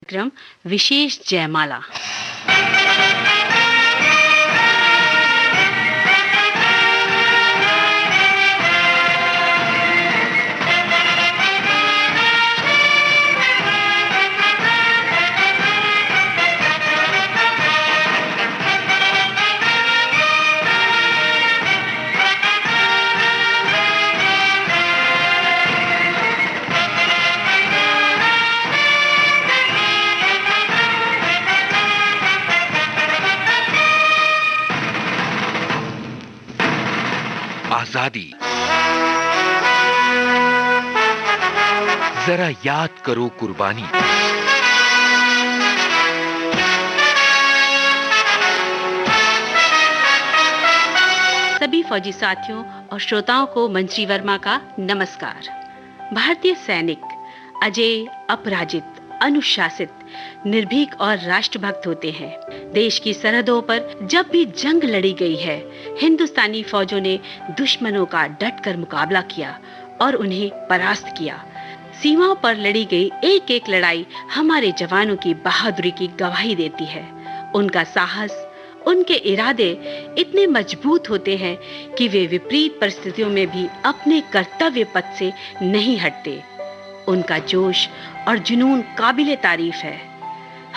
कार्यक्रम विशेष जयमाला। आजादी, जरा याद करो कुर्बानी। सभी फौजी साथियों और श्रोताओं को मंत्री वर्मा का नमस्कार। भारतीय सैनिक अजेय, अपराजित, अनुशासित, निर्भीक और राष्ट्रभक्त होते हैं। देश की सरहदों पर जब भी जंग लड़ी गई है, हिंदुस्तानी फौजों ने दुश्मनों का डटकर मुकाबला किया और उन्हें परास्त किया। सीमाओं पर लड़ी गई एक एक लड़ाई हमारे जवानों की बहादुरी की गवाही देती है। उनका साहस, उनके इरादे इतने मजबूत होते हैं कि वे विपरीत परिस्थितियों में भी अपने कर्तव्य पथ से नहीं हटते। उनका जोश और जुनून काबिले तारीफ है।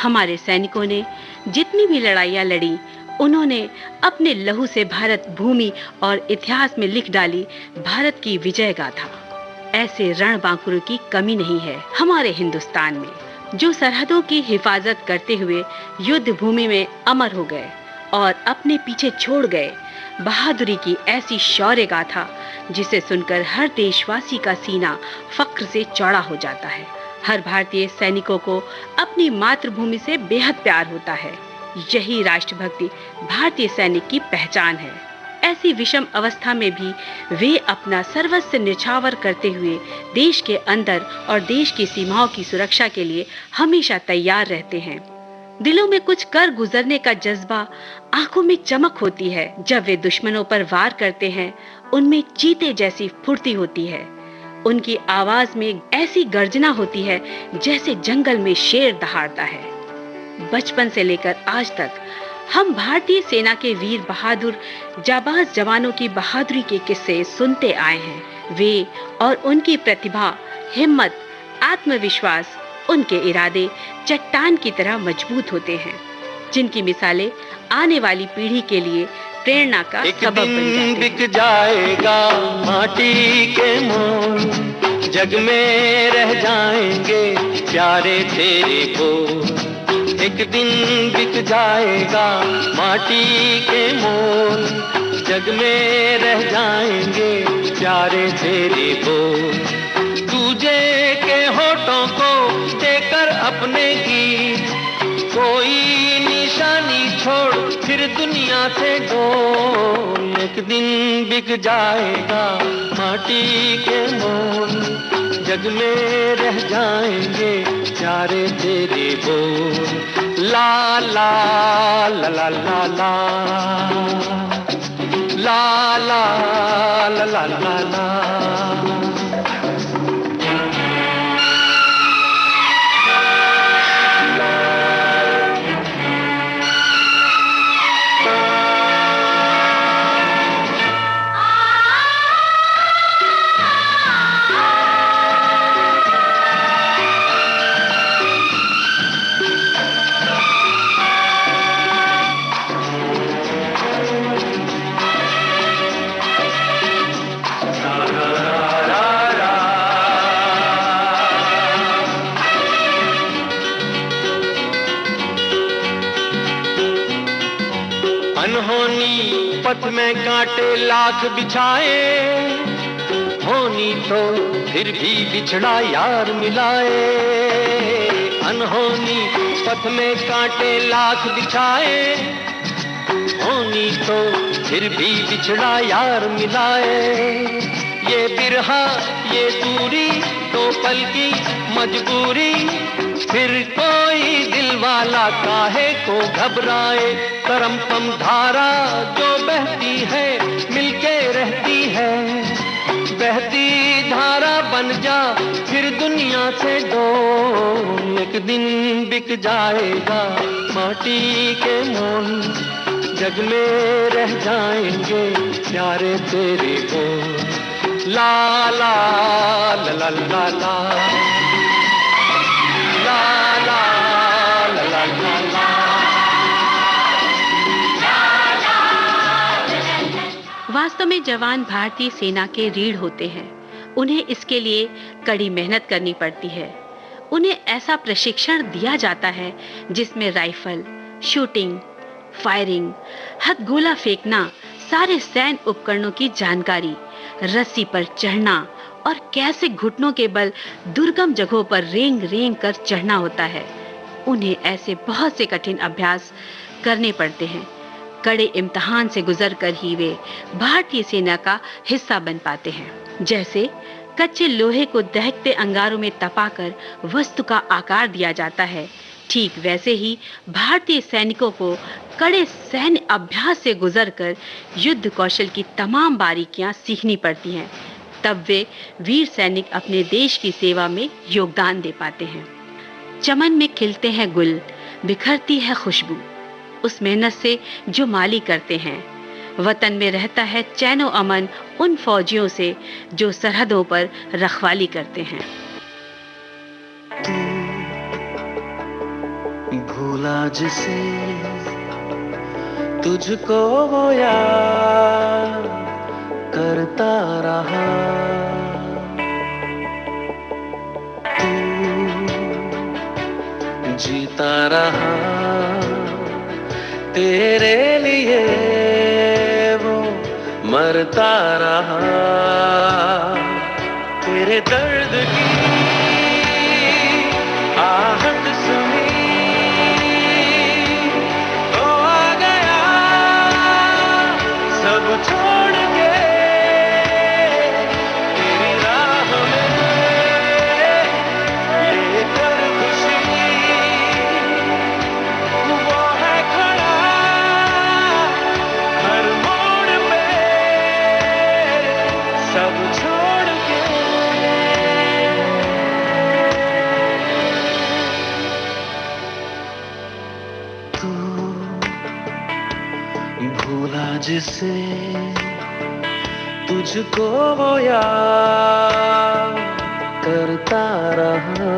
हमारे सैनिकों ने जितनी भी लड़ाइयां लड़ी, उन्होंने अपने लहू से भारत भूमि और इतिहास में लिख डाली भारत की विजय गाथा। ऐसे रणबांकुरों की कमी नहीं है हमारे हिंदुस्तान में, जो सरहदों की हिफाजत करते हुए युद्ध भूमि में अमर हो गए और अपने पीछे छोड़ गए बहादुरी की ऐसी शौर्य गाथा जिसे सुनकर हर देशवासी का सीना फक्र से चौड़ा हो जाता है। हर भारतीय सैनिकों को अपनी मातृभूमि से बेहद प्यार होता है। यही राष्ट्रभक्ति भारतीय सैनिक की पहचान है। ऐसी विषम अवस्था में भी वे अपना सर्वस्व न्यौछावर करते हुए देश के अंदर और देश की सीमाओं की सुरक्षा के लिए हमेशा तैयार रहते हैं। दिलों में कुछ कर गुजरने का जज्बा, आंखों में चमक होती है। जब वे दुश्मनों पर वार करते हैं, उनमें चीते जैसी फुर्ती होती है। उनकी आवाज में ऐसी गर्जना होती है जैसे जंगल में शेर दहाड़ता है। बचपन से लेकर आज तक हम भारतीय सेना के वीर बहादुर जाबाज जवानों की बहादुरी के किस्से सुनते आए हैं। वे और उनकी प्रतिभा, हिम्मत, आत्मविश्वास, उनके इरादे चट्टान की तरह मजबूत होते हैं, जिनकी मिसालें आने वाली पीढ़ी के लिए प्रेरणा का सबब बन जाते हैं। बिक जाएगा माटी के मोल, जग में रह जाएंगे प्यारे तेरे बोल। एक दिन बिक जाएगा माटी के मोल, जग में रह जाएंगे प्यारे तेरे बोल। दूजे के होठों को देकर अपने गीत, कोई निशानी छोड़ फिर दुनिया से डोल। एक दिन बिक जाएगा माटी के मोल, जग में रह जाएंगे प्यारे तेरे बोल। ला ला ला ला ला ला ला ला ला ला ला ला। अनहोनी पथ में कांटे लाख बिछाए, होनी तो फिर भी बिछड़ा यार मिलाए। अनहोनी पथ में कांटे लाख बिछाए, होनी तो फिर भी बिछड़ा यार मिलाए। ये बिरहा ये दूरी तो पल की मजबूरी, फिर कोई दिल वाला काहे को घबराए। करम पम धारा जो बहती है मिलके रहती है, बहती धारा बन मान जा फिर दुनिया से डोल, एक दिन बिक जाएगा माटी के मोल, जग में रह जाएंगे प्यारे तेरे बोल। ला ला ला ला ला ला ला ला ला ला ला ला। वास्तव में जवान भारतीय सेना के रीढ़ होते हैं। उन्हें इसके लिए कड़ी मेहनत करनी पड़ती है। उन्हें ऐसा प्रशिक्षण दिया जाता है जिसमें राइफल, शूटिंग, फायरिंग, हथगोला फेंकना, सारे सैन्य उपकरणों की जानकारी, रस्सी पर चढ़ना और कैसे घुटनों के बल दुर्गम जगहों पर रेंग रेंग कर चढ़ना होता है। उन्हें ऐसे बहुत से कठिन अभ्यास करने पड़ते हैं। कड़े इम्तिहान से गुजरकर ही वे भारतीय सेना का हिस्सा बन पाते हैं। जैसे कच्चे लोहे को दहकते अंगारों में तपाकर वस्तु का आकार दिया जाता है, ठीक वैसे ही भारतीय सैनिकों को कड़े सैन्य अभ्यास से गुजरकर युद्ध कौशल की तमाम बारीकियां सीखनी पड़ती हैं। तब वे वीर सैनिक अपने देश की सेवा में योगदान दे पाते हैं। चमन में खिलते हैं गुल, बिखरती है खुशबू, उस मेहनत से जो माली करते हैं। वतन में रहता है चैनो अमन उन फौजियों से जो सरहदों पर रखवाली करते हैं। भूला जिसे तुझको वो याद करता रहा, तू जीता रहा तेरे लिए वो मरता रहा। तेरे दर्द की आहट सुनी तो आ गया सब छोड़ के तेरी राह में लेकर खुशी, वो है खड़ा हर मोड़ पे सब छोड़ के। भूला जिसे तुझको वो याद करता रहा।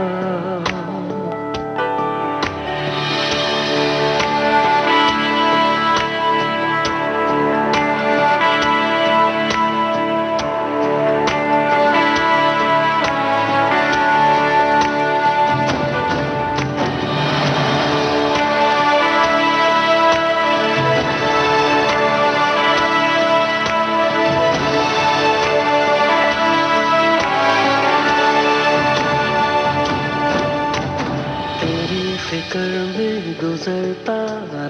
फिक्र में गुजरता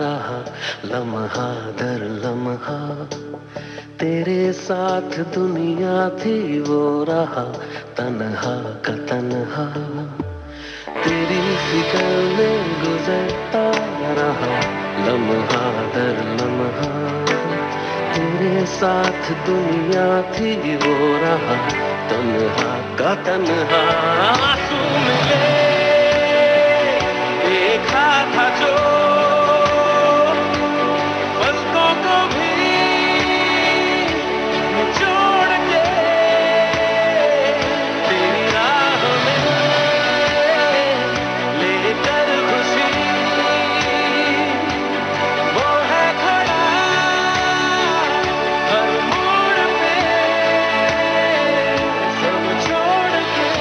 रहा लम्हा दर लम्हा, तेरे साथ दुनिया थी वो रहा तन्हा का तन्हा। तेरी फिक्र में गुजरता रहा लम्हा दर लम्हा, तेरे साथ दुनिया थी वो रहा तन्हा का तन्हा। आंसू मिले देखा था जो पलकों को भी निचोड़ के तेरी राह में लेकर खुशी, वो है खड़ा हर मोड़ पे सब छोड़ के।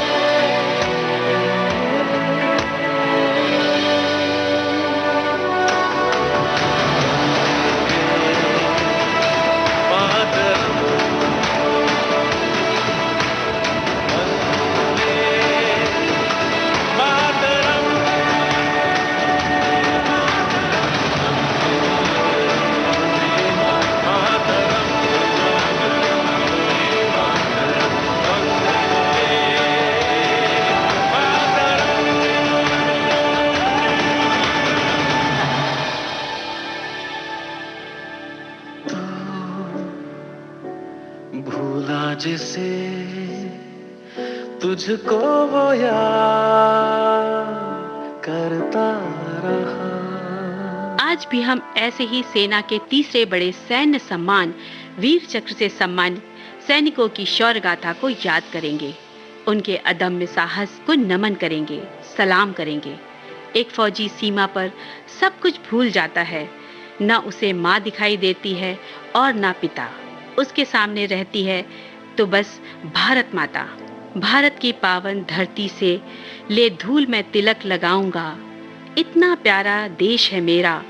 भूला जिसे तुझको वो याद करता रहा। आज भी हम ऐसे ही सेना के तीसरे बड़े सैन्य सम्मान वीर चक्र से सम्मानित सैनिकों की शौर्य गाथा को याद करेंगे, उनके अदम्य साहस को नमन करेंगे, सलाम करेंगे। एक फौजी सीमा पर सब कुछ भूल जाता है, न उसे माँ दिखाई देती है और न पिता। उसके सामने रहती है तो बस भारत माता। भारत की पावन धरती से ले धूल में तिलक लगाऊंगा, इतना प्यारा देश है मेरा,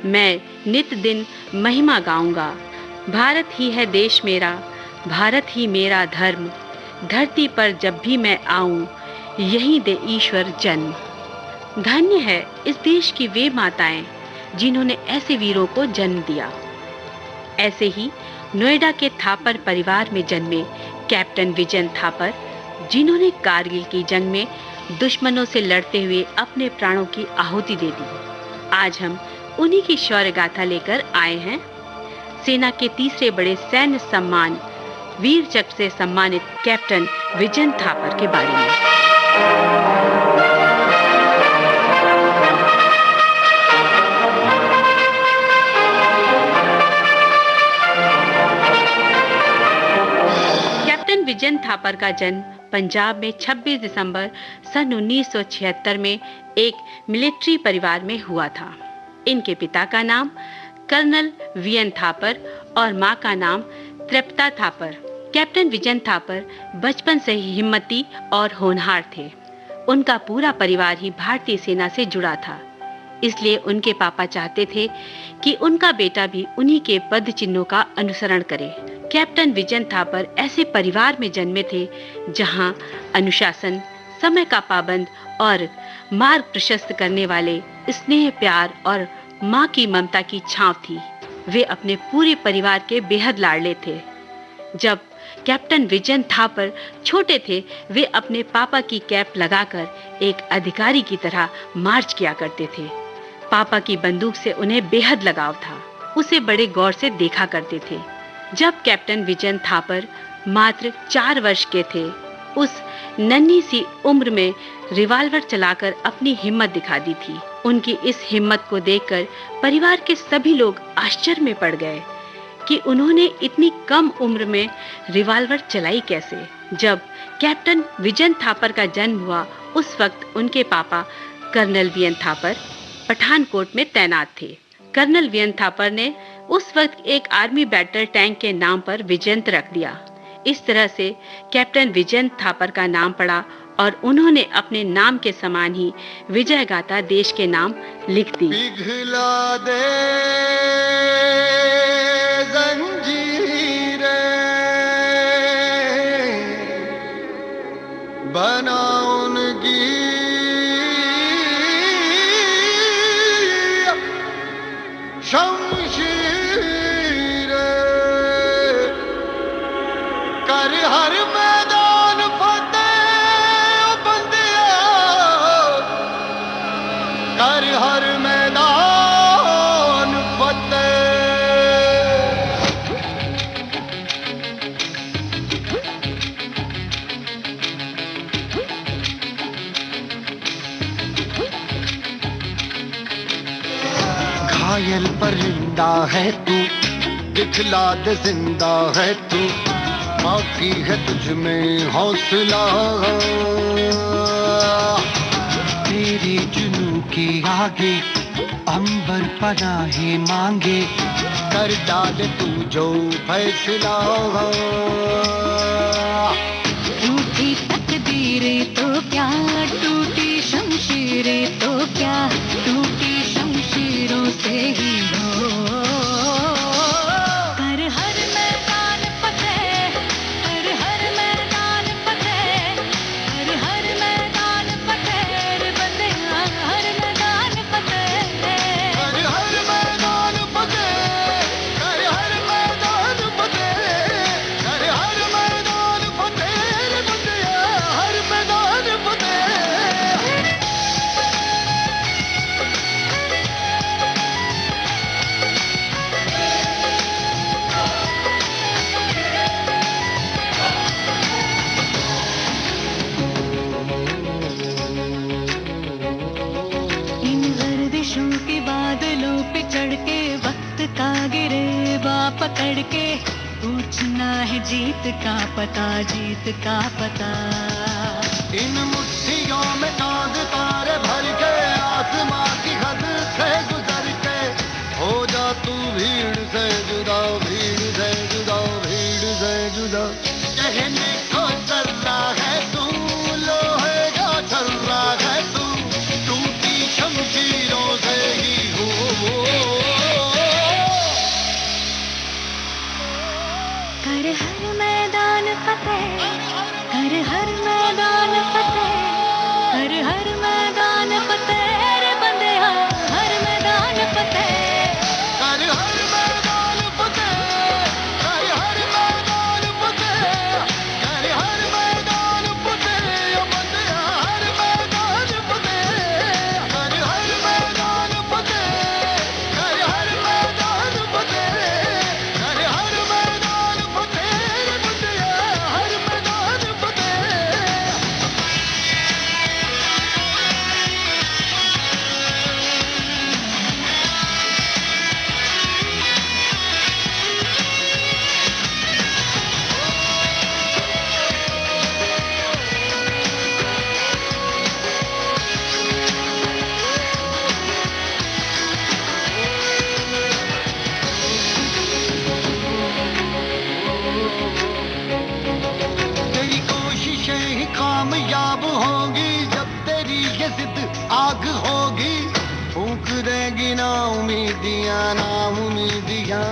मैं नित दिन महिमा गाऊंगा। भारत ही है देश मेरा, भारत ही मेरा धर्म, धरती पर जब भी मैं आऊं यहीं दे ईश्वर जन्म। धन्य है इस देश की वे माताएं जिन्होंने ऐसे वीरों को जन्म दिया। ऐसे ही नोएडा के थापर परिवार में जन्मे कैप्टन विजन थापर, जिन्होंने कारगिल की जंग में दुश्मनों से लड़ते हुए अपने प्राणों की आहुति दे दी। आज हम उन्हीं की शौर्य गाथा लेकर आए हैं। सेना के तीसरे बड़े सैन्य सम्मान वीर चक्र से सम्मानित कैप्टन विजन थापर के बारे में। कैप्टन विजन थापर का जन्म पंजाब में 26 दिसंबर सन 1976 में एक मिलिट्री परिवार में हुआ था। इनके पिता का नाम कर्नल वीएन थापर और मां का नाम तृप्ता थापर। कैप्टन विजन थापर बचपन से ही हिम्मती और होनहार थे। उनका पूरा परिवार ही भारतीय सेना से जुड़ा था, इसलिए उनके पापा चाहते थे कि उनका बेटा भी उन्हीं के पद चिन्हों का अनुसरण करे। कैप्टन विजन थापर ऐसे परिवार में जन्मे थे जहां अनुशासन, समय का पाबंद और मार्ग प्रशस्त करने वाले स्नेह, प्यार और माँ की ममता की छांव थी। वे अपने पूरे परिवार के बेहद लाडले थे। जब कैप्टन विजन थापर छोटे थे, वे अपने पापा की कैप लगाकर एक अधिकारी की तरह मार्च किया करते थे। पापा की बंदूक से उन्हें बेहद लगाव था, उसे बड़े गौर से देखा करते थे। जब कैप्टन विजन थापर मात्र 4 वर्ष के थे, उस नन्ही सी उम्र में रिवॉल्वर चलाकर अपनी हिम्मत दिखा दी थी। उनकी इस हिम्मत को देखकर परिवार के सभी लोग आश्चर्य में पड़ गए कि उन्होंने इतनी कम उम्र में रिवॉल्वर चलाई कैसे। जब कैप्टन विजन थापर का जन्म हुआ, उस वक्त उनके पापा कर्नल वीएन थापर पठानकोट में तैनात थे। कर्नल वीएन थापर ने उस वक्त एक आर्मी बैटल टैंक के नाम पर विजयंत रख दिया। इस तरह से कैप्टन विजन थापर का नाम पड़ा और उन्होंने अपने नाम के समान ही विजय गाथा देश के नाम लिख दी। पिघला दे जंजीरें, बना उनकी शमशीरें, कर हर मैदान फतेह बंदिया, कर हर मैदान फतेह। घायल परिंदा है तू, दिखला दे जिंदा है तू, बाकी है तुझ में हौसला। तेरे जुनू के आगे अंबर पनाहे मांगे, कर डाल तू जो फैसला। टूटी तकदीरें तो क्या, टूटी शमशीरें तो क्या, टूटी शमशीरों से ही हो। कर हर मैदान फतेह, कर हर मैदान फतेह, कर हर मैदान फतेह रे बंदिया, हर मैदान फतेह। कर हर मैदान फतेह, कर हर मैदान फतेह, कर हर मैदान फतेह रे बंदिया, हर मैदान फतेह। पकड़ के पूछना है जीत का पता, जीत का पता। इन मुट्ठियों में चांद तारे भर के आसमां की हद से गुजर के हो जा तू भीड़ से जुदा, भीड़ से जुदा, भीड़ से जुदा। कहने को चल रहा है तू, लोहे का चल रहा है तू, टूटी शमशीरों से ही हो। कर हर मैदान फतेह, कर हर मैदान फतेह, कर हर मैदान फतेह रे बंदेया, हर मैदान फतेह। कर हर मैदान फतेह, कर हर मैदान फतेह, कर हर मैदान फतेह, बंदेया हर मैदान फतेह। कर हर मैदान फतेह, कर हर मैदान फतेह, कर हर मैदान फतेह, बंदेया हर मैदान फतेह। तेरी कोशिशें ही कामयाब होंगी जब तेरी ये जिद आग होगी। फूंक देगी ना उम्मीदियां, ना उम्मीदियां।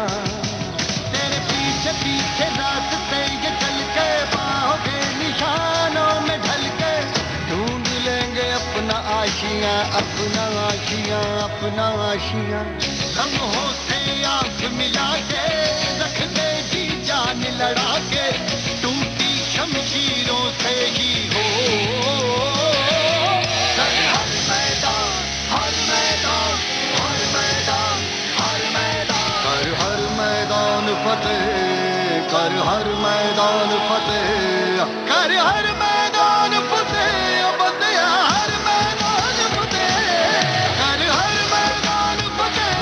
तेरे पीछे पीछे रास्ते ये चल के पाओगे निशानों में ढल के, ढूंढ लेंगे अपना आशियां, अपना आशियां, अपना आशियां। लम्हों से आंख मिला के रख दे जी जान लड़ा के, टूटी शमशीरों से ही हो। कर हर मैदान, हर मैदान, हर मैदान, हर मैदान। कर हर मैदान फतेह, कर हर मैदान फतेह, कर हर मैदान फतेह, बंदेया हर मैदान फतेह। कर हर मैदान फतेह,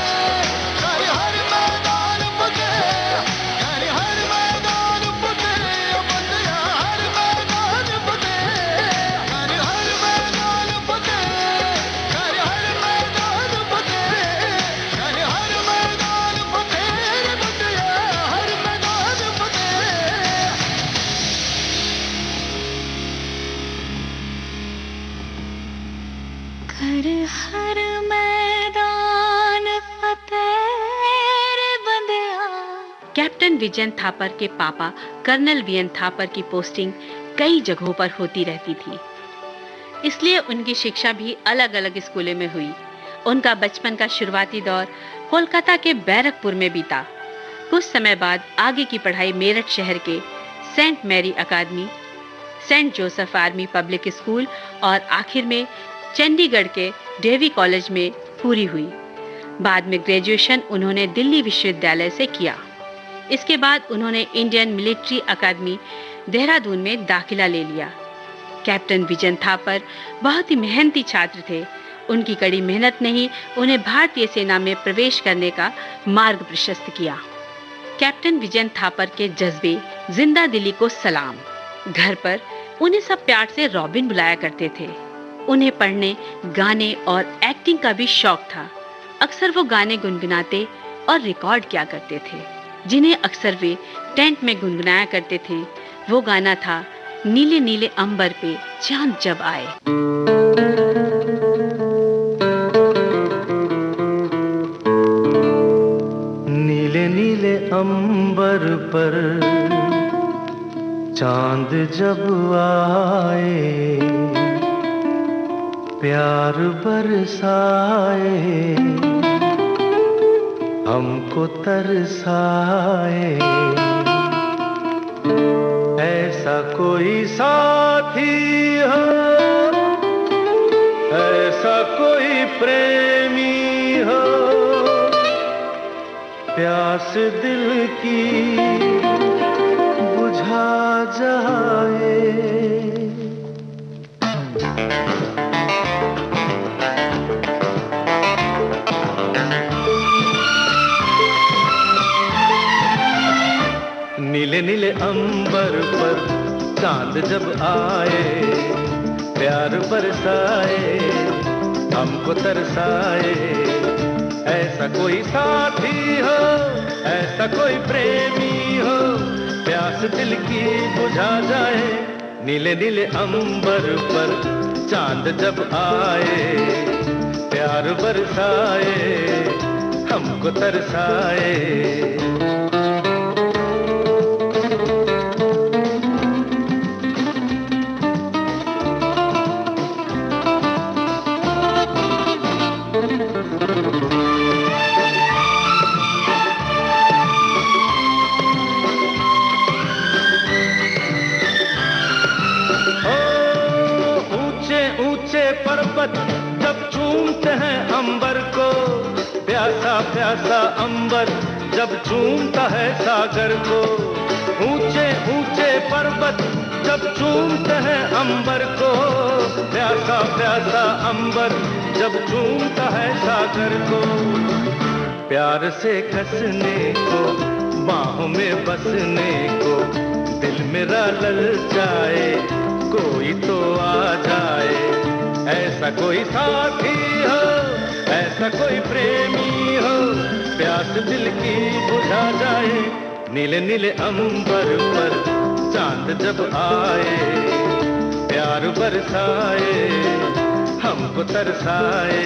कर हर मैदान फतेह, कर हर मैदान फतेह, बंदेया हर मैदान फतेह। कर हर मैदान फतेह, कर हर मैदान फतेह, कर हर मैदान फतेह, बंदेया हर मैदान फतेह। कर हर मैदान फतेह रे बंदेया। कैप्टन विजयन थापर के पापा कर्नल वीएन थापर की पोस्टिंग कई जगहों पर होती रहती थी, इसलिए उनकी शिक्षा भी अलग अलग स्कूलों में हुई। उनका बचपन का शुरुआती दौर कोलकाता के बैरकपुर में बीता। कुछ समय बाद आगे की पढ़ाई मेरठ शहर के Saint Mary academy, Saint Joseph army public school और आखिर में चंडीगढ़ के डेवी कॉलेज में पूरी हुई। बाद में ग्रेजुएशन उन्होंने दिल्ली विश्वविद्यालय से किया। इसके बाद उन्होंने इंडियन मिलिट्री अकादमी देहरादून में दाखिला ले लिया। कैप्टन विजयन थापर बहुत ही मेहनती छात्र थे। उनकी कड़ी मेहनत ने ही उन्हें भारतीय सेना में प्रवेश करने का मार्ग प्रशस्त किया। कैप्टन विजयन थापर के जज्बे जिंदा दिली को सलाम। घर पर उन्हें सब प्यार से रॉबिन बुलाया करते थे। उन्हें पढ़ने, गाने और एक्टिंग का भी शौक था। अक्सर वो गाने गुनगुनाते और रिकॉर्ड किया करते थे, जिन्हें अक्सर वे टेंट में गुनगुनाया करते थे। वो गाना था नीले नीले अंबर पे चांद जब आए। नीले नीले अंबर पर चांद जब आए, प्यार बरसाए, हमको तरसाए। ऐसा कोई साथी हो, ऐसा कोई प्रेमी हो, प्यास दिल की बुझा जाए। अंबर पर चांद जब आए, प्यार बरसाए, हमको तरसाए। ऐसा कोई साथी हो, ऐसा कोई प्रेमी हो, प्यास दिल की बुझा जाए। नीले नीले अंबर पर चांद जब आए, प्यार बरसाए, हमको तरसाए। पर्वत जब चूमते हैं अंबर को, प्यासा प्यासा अंबर जब चूमता है सागर को। ऊंचे ऊंचे पर्वत जब चूमते हैं अंबर को, प्यासा प्यासा अंबर जब चूमता है सागर को। प्यार से कसने को, बाहों में बसने को, दिल मेरा ललचाए, कोई तो आ जाए। ऐसा कोई साथी हो, ऐसा कोई प्रेमी हो, प्यास दिल की बुझा जाए। नीले नीले अंबर पर चांद जब आए, प्यार बरसाए, हमको तरसाए।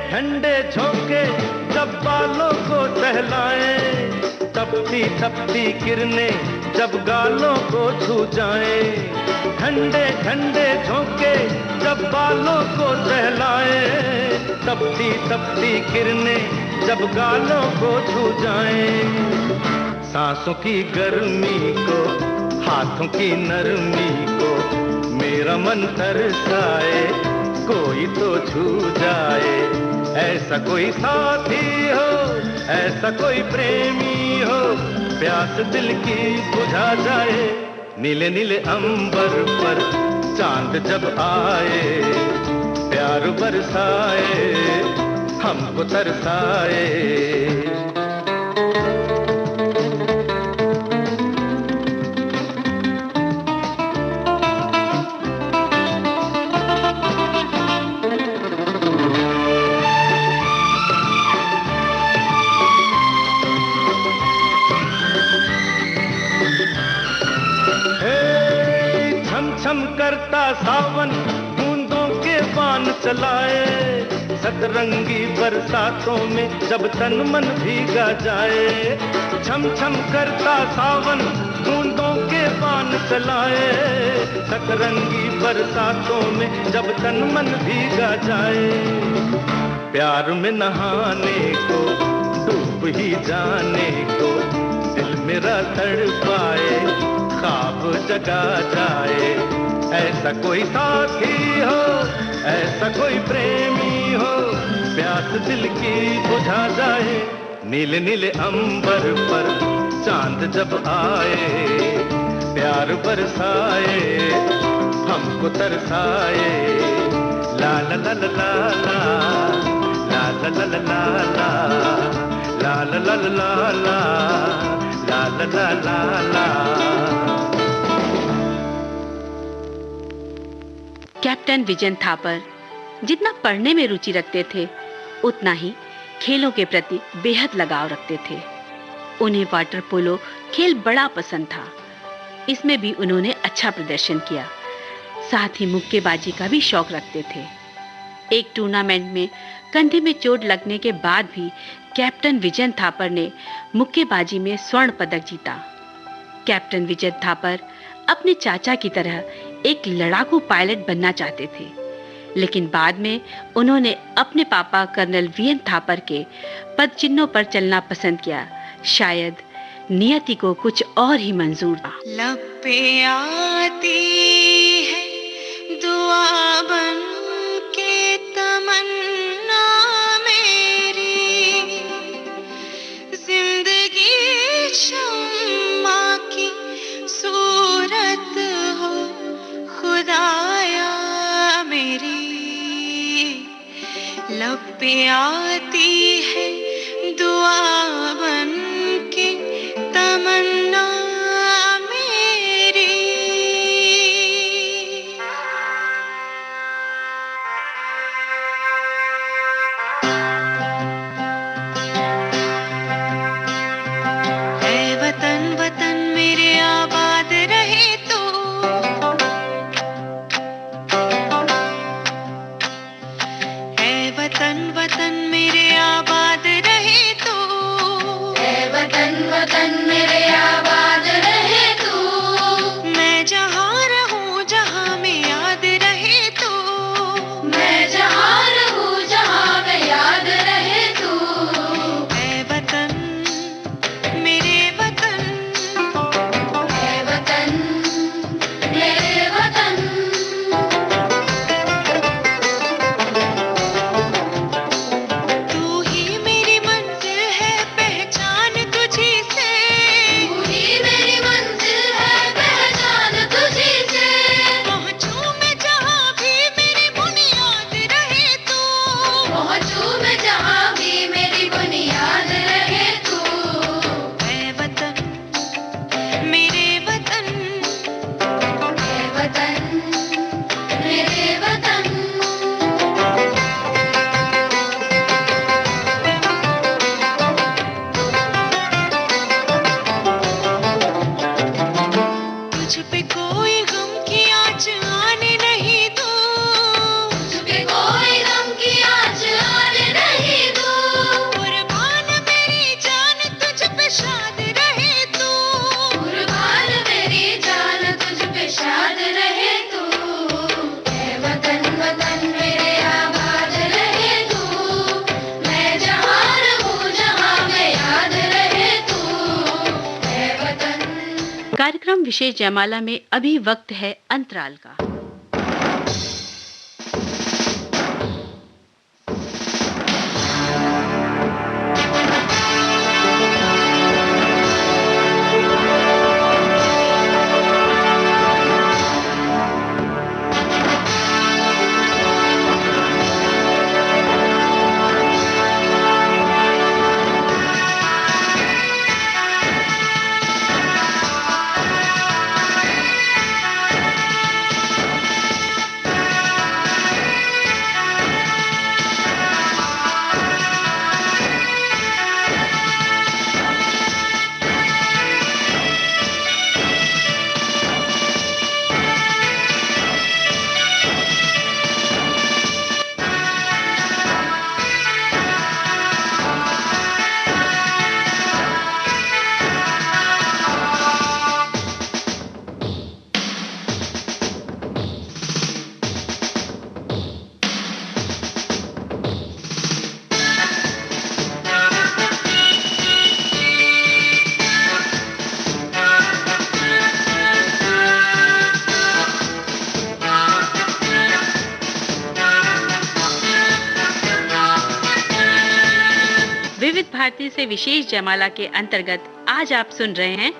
ठंडे झोंके जब बालों को सहलाए, तपती तपती किरणें जब गालों को छू जाए। ठंडे ठंडे झोंके जब बालों को सहलाए, तपती तपती किरणें जब गालों को छू जाए। सांसों की गर्मी को, हाथों की नरमी को, मेरा मन तरसाए, कोई तो छू जाए। ऐसा कोई साथी हो, ऐसा कोई प्रेमी हो, प्यास दिल की बुझा जाए। नीले नीले अंबर पर चांद जब आए, प्यार बरसाए, हमको तरसाए। छम करता सावन बूंदों के बान चलाए, सतरंगी बरसातों में जब तन मन भीगा जाए। छम छम करता सावन बूंदों के बान चलाए, सतरंगी बरसातों में जब तन मन भीगा जाए। प्यार में नहाने को, डूब ही जाने को, दिल मेरा तड़पाए, ख्वाब जगा जाए। ऐसा कोई साथी हो, ऐसा कोई प्रेमी हो, प्यास दिल की बुझा जाए। नीले नीले अंबर पर चांद जब आए, प्यार बरसाए, हमको तरसाए। ला ला ला ला ला ला, ला ला ला ला ला ला, ला ला ला ला ला ला, ला ला ला ला ला। कैप्टन विजयन थापर जितना पढ़ने में रुचि रखते थे, उतना ही खेलों के प्रति बेहद लगाव रखते थे। उन्हें वाटर पोलो खेल बड़ा पसंद था। इसमें भी उन्होंने अच्छा प्रदर्शन किया। साथ ही मुक्केबाजी का भी शौक रखते थे। एक टूर्नामेंट में कंधे में चोट लगने के बाद भी कैप्टन विजयन थापर ने मुक्केबाजी में स्वर्ण पदक जीता। कैप्टन विजयन थापर अपने चाचा की तरह एक लड़ाकू पायलट बनना चाहते थे, लेकिन बाद में उन्होंने अपने पापा कर्नल वीएन थापर के पद चिन्हों पर चलना पसंद किया। शायद नियति को कुछ और ही मंजूर था। लब पे आती है दुआ बन के तमन्ना मेरी, जिंदगी शम्मा की सूरत हो खुदाया मेरी। लब पे आती है दुआ बन के तमन्ना मेरी। ऐ वतन वतन मेरे आबाद रहे तू, ऐ वतन वतन मेरे आबाद रहे तू, ऐ वतन वतन मेरे आबाद रहे तू। मैं जहाँ रहूँ जहाँ में याद रहे तू, मैं जहाँ रहूँ जहाँ में याद रहे तू। ऐ वतन मेरे वतन, ऐ वतन मेरे वतन। तू ही मेरी मंजिल है पहचान तुझी से, तू ही मेरी मंजिल है पहचान तुझी से। पहुँचूं मैं जहाँ भी मेरी बुनियाद रहे तू, पहुँचूं मैं जहाँ भी मेरी बुनियाद रहे तू। ऐ वतन मेरे वतन, ऐ वतन मेरे वतन। तुझ पे कोई गम की आँच आने नहीं दूँ, तुझ पे कोई गम की आँच आने नहीं दूँ। कुर्बान मेरी जान तुझ पे शाद रहे तू, कुर्बान मेरी जान तुझ पे शाद रहे तू। ऐ वतन वतन मेरे आबाद रहे तू, मैं जहाँ रहूँ जहाँ में याद रहे तू। ऐ वतन। कार्यक्रम विशेष जयमाला में अभी वक्त है अंतराल का। विविध भारती से विशेष जयमाला के अंतर्गत आज आप सुन रहे हैं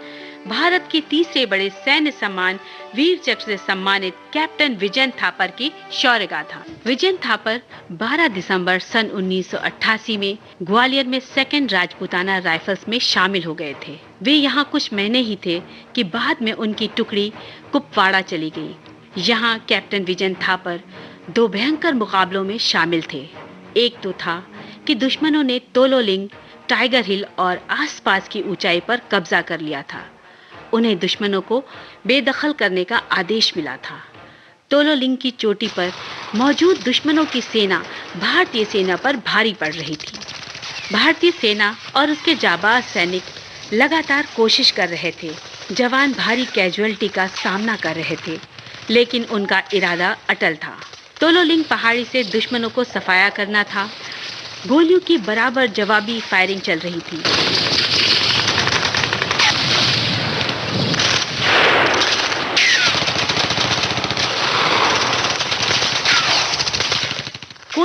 भारत की तीसरे बड़े सैन्य सम्मान वीर चक्र से सम्मानित कैप्टन विजयन थापर की शौर्य गाथा। विजयन थापर 12 दिसंबर सन 1988 में ग्वालियर में 2nd राजपूताना राइफल्स में शामिल हो गए थे। वे यहाँ कुछ महीने ही थे कि बाद में उनकी टुकड़ी कुपवाड़ा चली गई। यहाँ कैप्टन विजयन थापर 2 भयंकर मुकाबलों में शामिल थे। एक तो था कि दुश्मनों ने तोलोलिंग, टाइगर हिल और आसपास की ऊंचाई पर कब्जा कर लिया था। उन्हें दुश्मनों को बेदखल करने का आदेश मिला था। तोलोलिंग की चोटी पर मौजूद दुश्मनों की सेना भारतीय सेना पर भारी पड़ रही थी। भारतीय सेना और उसके जाबाज सैनिक लगातार कोशिश कर रहे थे। जवान भारी कैजुअल्टी का सामना कर रहे थे, लेकिन उनका इरादा अटल था। तोलोलिंग पहाड़ी से दुश्मनों को सफाया करना था। गोलियों की बराबर जवाबी फायरिंग चल रही थी।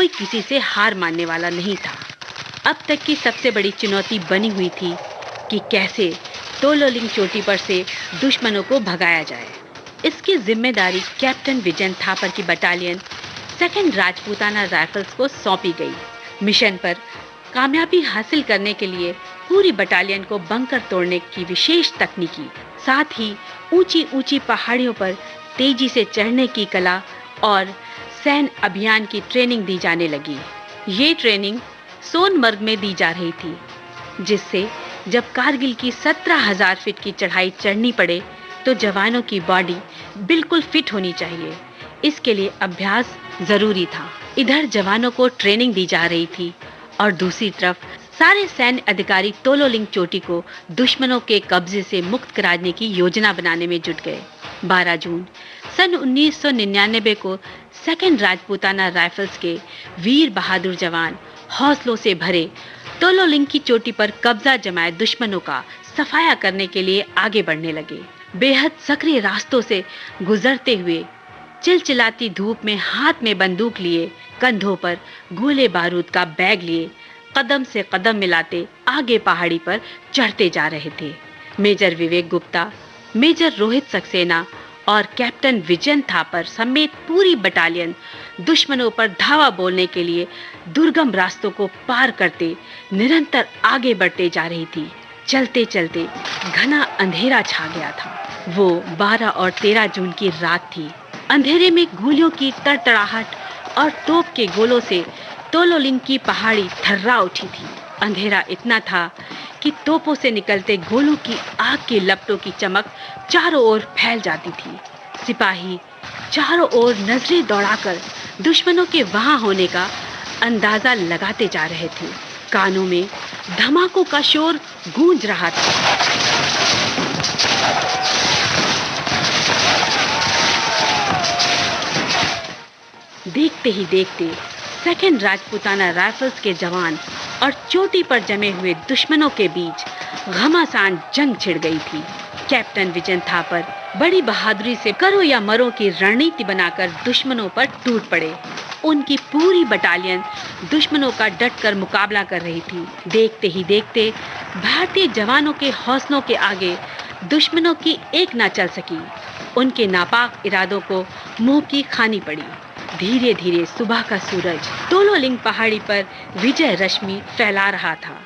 कोई किसी से हार मानने वाला नहीं था। अब तक की सबसे बड़ी चुनौती बनी हुई थी कि कैसे तोलोलिंग चोटी पर से दुश्मनों को भगाया जाए। इसकी जिम्मेदारी कैप्टन विजयन थापर की बटालियन 2nd राजपूताना राइफल्स को सौंपी गई। मिशन पर कामयाबी हासिल करने के लिए पूरी बटालियन को बंकर तोड़ने की विशेष तकनीकी, साथ ही ऊंची ऊंची पहाड़ियों पर तेजी से चढ़ने की कला और सैन्य अभियान की ट्रेनिंग दी जाने लगी। ये ट्रेनिंग सोनमर्ग में दी जा रही थी, जिससे जब कारगिल की 17,000 फीट की चढ़ाई चढ़नी पड़े तो जवानों की बॉडी बिल्कुल फिट होनी चाहिए। इसके लिए अभ्यास जरूरी था। इधर जवानों को ट्रेनिंग दी जा रही थी और दूसरी तरफ सारे सैन्य अधिकारी तोलोलिंग चोटी को दुश्मनों के कब्जे से मुक्त कराने की योजना बनाने में जुट गए। 12 जून सन 1999 को 2nd राजपूताना राइफल्स के वीर बहादुर जवान हौसलों से भरे तोलोलिंग की चोटी पर कब्जा जमाए दुश्मनों का सफाया करने के लिए आगे बढ़ने लगे। बेहद सक्रिय रास्तों से गुजरते हुए चिलचिलाती धूप में हाथ में बंदूक लिए, कंधों पर गोले बारूद का बैग लिए, कदम से कदम मिलाते आगे पहाड़ी पर चढ़ते जा रहे थे। मेजर विवेक गुप्ता, मेजर रोहित सक्सेना और कैप्टन विजयन थापर समेत पूरी बटालियन दुश्मनों पर धावा बोलने के लिए दुर्गम रास्तों को पार करते निरंतर आगे बढ़ते जा रही थी। चलते चलते घना अंधेरा छा गया था। वो 12 और 13 जून की रात थी। अंधेरे में गोलियों की तड़तड़ाहट और तोप के गोलों से तोलोलिंग की पहाड़ी थर्रा उठी थी। अंधेरा इतना था कि तोपों से निकलते गोलों की आग की लपटों की चमक चारों ओर फैल जाती थी। सिपाही चारों ओर नजरें दौड़ाकर दुश्मनों के वहां होने का अंदाजा लगाते जा रहे थे। कानों में धमाकों का शोर गूंज रहा था। देखते ही देखते 2nd राजपूताना राइफल्स के जवान और चोटी पर जमे हुए दुश्मनों के बीच घमासान जंग छिड़ गई थी। कैप्टन विजयन थापर बड़ी बहादुरी से करो या मरो की रणनीति बनाकर दुश्मनों पर टूट पड़े। उनकी पूरी बटालियन दुश्मनों का डटकर मुकाबला कर रही थी। देखते ही देखते भारतीय जवानों के हौसलों के आगे दुश्मनों की एक ना चल सकी। उनके नापाक इरादों को मुंह की खानी पड़ी। धीरे धीरे सुबह का सूरज तोलोलिंग पहाड़ी पर विजय रश्मि फैला रहा था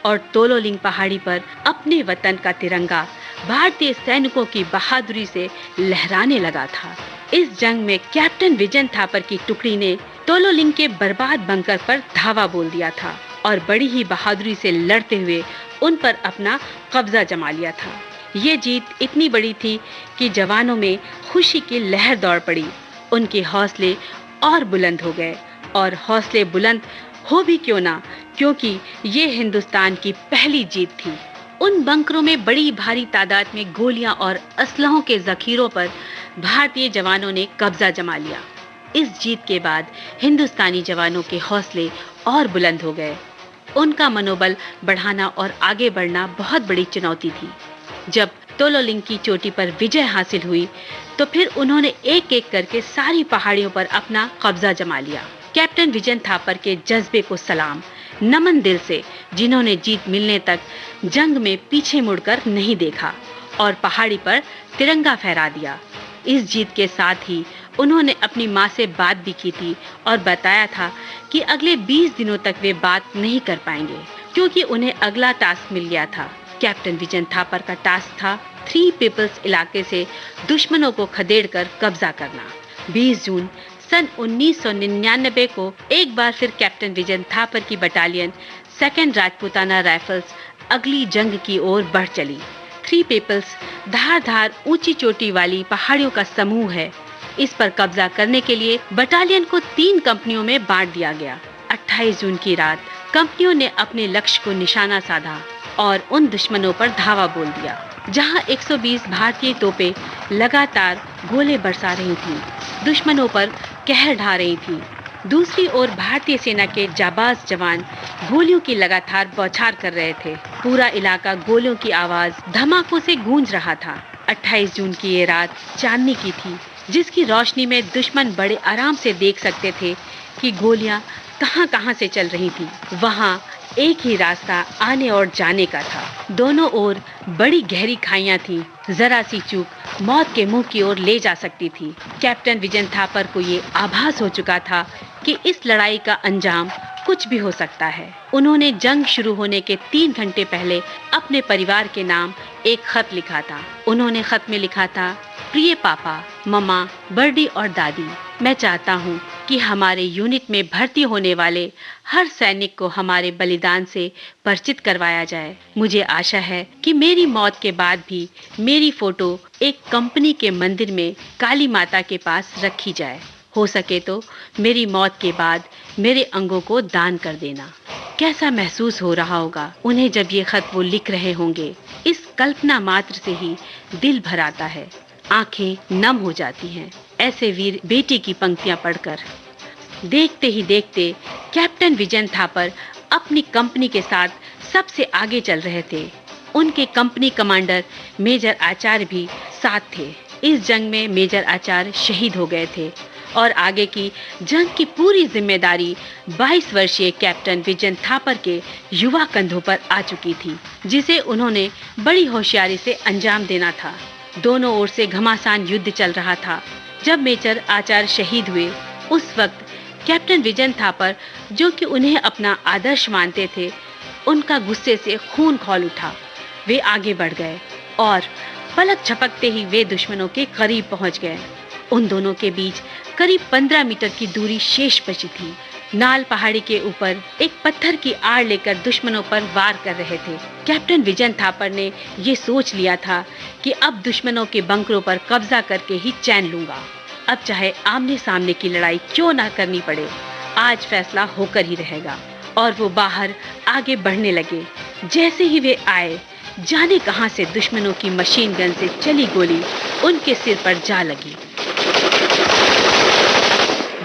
और तोलोलिंग पहाड़ी पर अपने वतन का तिरंगा भारतीय सैनिकों की बहादुरी से लहराने लगा था। इस जंग में कैप्टन विजयन थापर की टुकड़ी ने तोलोलिंग के बर्बाद बंकर पर धावा बोल दिया था और बड़ी ही बहादुरी से लड़ते हुए उन पर अपना कब्जा जमा लिया था। ये जीत इतनी बड़ी थी कि जवानों में खुशी की लहर दौड़ पड़ी। उनके हौसले और बुलंद हो गए, और हौसले बुलंद हो भी क्यों ना, क्योंकि ये हिंदुस्तान की पहली जीत थी। उन बंकरों में बड़ी भारी तादाद में गोलियां और असलहों के जखीरों पर भारतीय जवानों ने कब्जा जमा लिया। इस जीत के बाद हिंदुस्तानी जवानों के हौसले और बुलंद हो गए। उनका मनोबल बढ़ाना और आगे बढ़ना बहुत बड़ी चुनौती थी। जब तोलोलिंग की चोटी पर विजय हासिल हुई तो फिर उन्होंने एक एक करके सारी पहाड़ियों पर अपना कब्जा जमा लिया। कैप्टन विजयन थापर के जज्बे को सलाम, नमन दिल से, जिन्होंने जीत मिलने तक जंग में पीछे मुड़कर नहीं देखा और पहाड़ी पर तिरंगा फहरा दिया। इस जीत के साथ ही उन्होंने अपनी माँ से बात भी की थी और बताया था कि अगले 20 दिनों तक वे बात नहीं कर पाएंगे, क्योंकि उन्हें अगला टास्क मिल गया था। कैप्टन विजयन थापर का टास्क था 3 पीपल्स इलाके से दुश्मनों को खदेड़कर कब्जा करना। 20 जून सन 1999 को एक बार फिर कैप्टन विजयन थापर की बटालियन 2nd राजपूताना राइफल्स अगली जंग की ओर बढ़ चली। 3 पीपल्स धार ऊंची चोटी वाली पहाड़ियों का समूह है। इस पर कब्जा करने के लिए बटालियन को 3 कंपनियों में बांट दिया गया। 28 जून की रात कंपनियों ने अपने लक्ष्य को निशाना साधा और उन दुश्मनों पर धावा बोल दिया। जहां 120 भारतीय तोपें लगातार गोले बरसा रही थीं, दुश्मनों पर कहर ढा रही थीं। दूसरी ओर भारतीय सेना के जाबाज जवान गोलियों की लगातार बौछार कर रहे थे। पूरा इलाका गोलियों की आवाज, धमाकों से गूंज रहा था। 28 जून की ये रात चांदनी की थी, जिसकी रोशनी में दुश्मन बड़े आराम से देख सकते थे कि गोलियां कहां कहां से चल रही थी। वहां एक ही रास्ता आने और जाने का था। दोनों ओर बड़ी गहरी खाइयां थीं। जरा सी चूक मौत के मुंह की ओर ले जा सकती थी। कैप्टन विजय थापर को ये आभास हो चुका था कि इस लड़ाई का अंजाम कुछ भी हो सकता है। उन्होंने जंग शुरू होने के 3 घंटे पहले अपने परिवार के नाम एक खत लिखा था। उन्होंने खत में लिखा था, प्रिय पापा, मम्मा, बर्डी और दादी, मैं चाहता हूँ कि हमारे यूनिट में भर्ती होने वाले हर सैनिक को हमारे बलिदान से परिचित करवाया जाए। मुझे आशा है कि मेरी मौत के बाद भी मेरी फोटो एक कंपनी के मंदिर में काली माता के पास रखी जाए। हो सके तो मेरी मौत के बाद मेरे अंगों को दान कर देना। कैसा महसूस हो रहा होगा उन्हें जब ये खत वो लिख रहे होंगे। इस कल्पना मात्र से ही दिल भर आता है, आंखें नम हो जाती हैं ऐसे वीर बेटी की पंक्तियां पढ़कर। देखते ही देखते कैप्टन विजय थापर अपनी कंपनी के साथ सबसे आगे चल रहे थे। उनके कंपनी कमांडर मेजर आचार्य भी साथ थे। इस जंग में मेजर आचार्य शहीद हो गए थे और आगे की जंग की पूरी जिम्मेदारी 22 वर्षीय कैप्टन विजय थापर के युवा कंधों पर आ चुकी थी, जिसे उन्होंने बड़ी होशियारी से अंजाम देना था। दोनों ओर से घमासान युद्ध चल रहा था। जब मेजर आचार्य शहीद हुए, उस वक्त कैप्टन विजय थापर, जो कि उन्हें अपना आदर्श मानते थे, उनका गुस्से से खून खौल उठा। वे आगे बढ़ गए और पलक झपकते ही वे दुश्मनों के करीब पहुंच गए। उन दोनों के बीच करीब 15 मीटर की दूरी शेष बची थी। नाल पहाड़ी के ऊपर एक पत्थर की आड़ लेकर दुश्मनों पर वार कर रहे थे। कैप्टन विजय थापर ने ये सोच लिया था कि अब दुश्मनों के बंकरों पर कब्जा करके ही चैन लूंगा। अब चाहे आमने सामने की लड़ाई क्यों ना करनी पड़े, आज फैसला होकर ही रहेगा। और वो बाहर आगे बढ़ने लगे। जैसे ही वे आए, जाने कहां से दुश्मनों की मशीन गन से चली गोली उनके सिर पर जा लगी।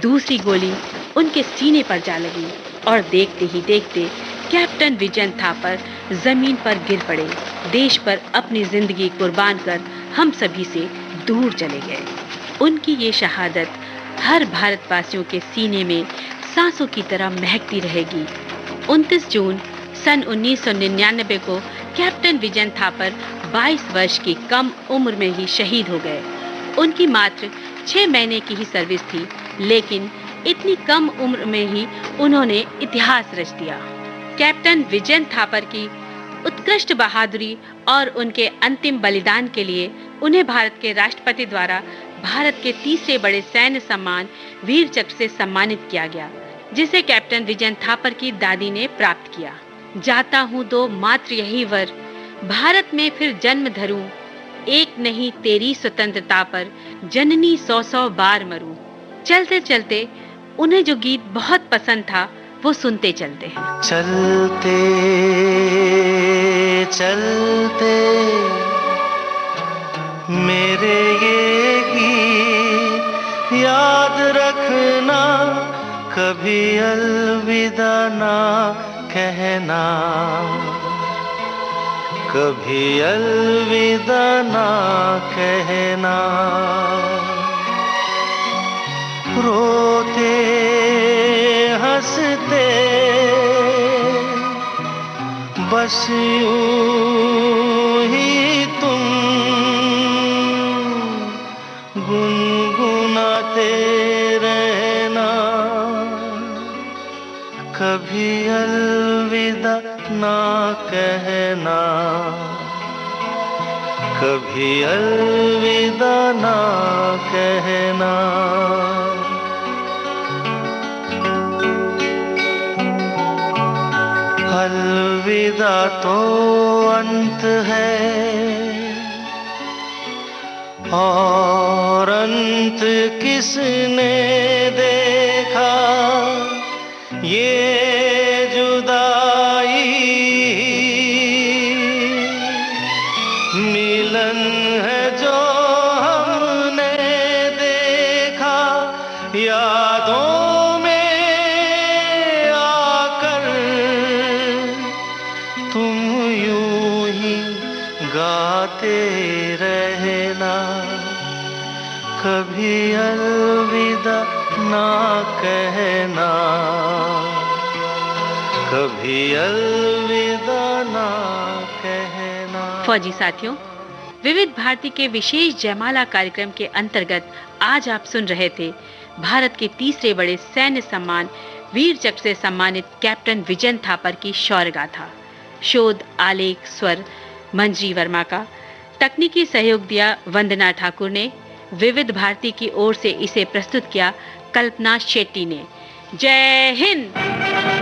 दूसरी गोली उनके सीने पर जा लगी और देखते ही देखते कैप्टन विजय थापर जमीन पर गिर पड़े। देश पर अपनी जिंदगी कुर्बान कर हम सभी से दूर चले गए। उनकी ये शहादत हर भारतवासियों के सीने में सांसों की तरह महकती रहेगी। 29 जून सन 1999 को कैप्टन विजय थापर 22 वर्ष की कम उम्र में ही शहीद हो गए। उनकी मात्र 6 महीने की ही सर्विस थी, लेकिन इतनी कम उम्र में ही उन्होंने इतिहास रच दिया। कैप्टन विजय थापर की उत्कृष्ट बहादुरी और उनके अंतिम बलिदान के लिए उन्हें भारत के राष्ट्रपति द्वारा भारत के तीसरे बड़े सैन्य सम्मान वीर चक्र से सम्मानित किया गया, जिसे कैप्टन विजय थापर की दादी ने प्राप्त किया। जाता हूँ तो मात्र यही वर, भारत में फिर जन्म धरूं, एक नहीं तेरी स्वतंत्रता पर जननी 100 बार मरूं। चलते चलते उन्हें जो गीत बहुत पसंद था वो सुनते चलते हैं। चलते चलते मेरे ये गीत याद रखना, कभी अलविदा ना कहना, कभी अलविदा ना कहना। रोते हंसते बस यूं ही तुम गुनगुनाते रहना, कभी अलविदा ना कहना, कभी अलविदा ना कहना। अलविदा तो अंत है और अंत किसने देखा, ये जुदाई मिलन है जो हमने देखा, यादों में आकर तुम यूं ही गाते रहना, कभी अलविदा ना कहना। कभी अलविदा ना कहना। फौजी साथियों, विविध भारती के विशेष जयमाला कार्यक्रम के अंतर्गत आज आप सुन रहे थे भारत के तीसरे बड़े सैन्य सम्मान वीर चक्र से सम्मानित कैप्टन विजन थापर की शौर्य गाथा। शोध, आलेख, स्वर मंजरी वर्मा का। तकनीकी सहयोग दिया वंदना ठाकुर ने। विविध भारती की ओर से इसे प्रस्तुत किया कल्पना शेट्टी ने। जय हिंद।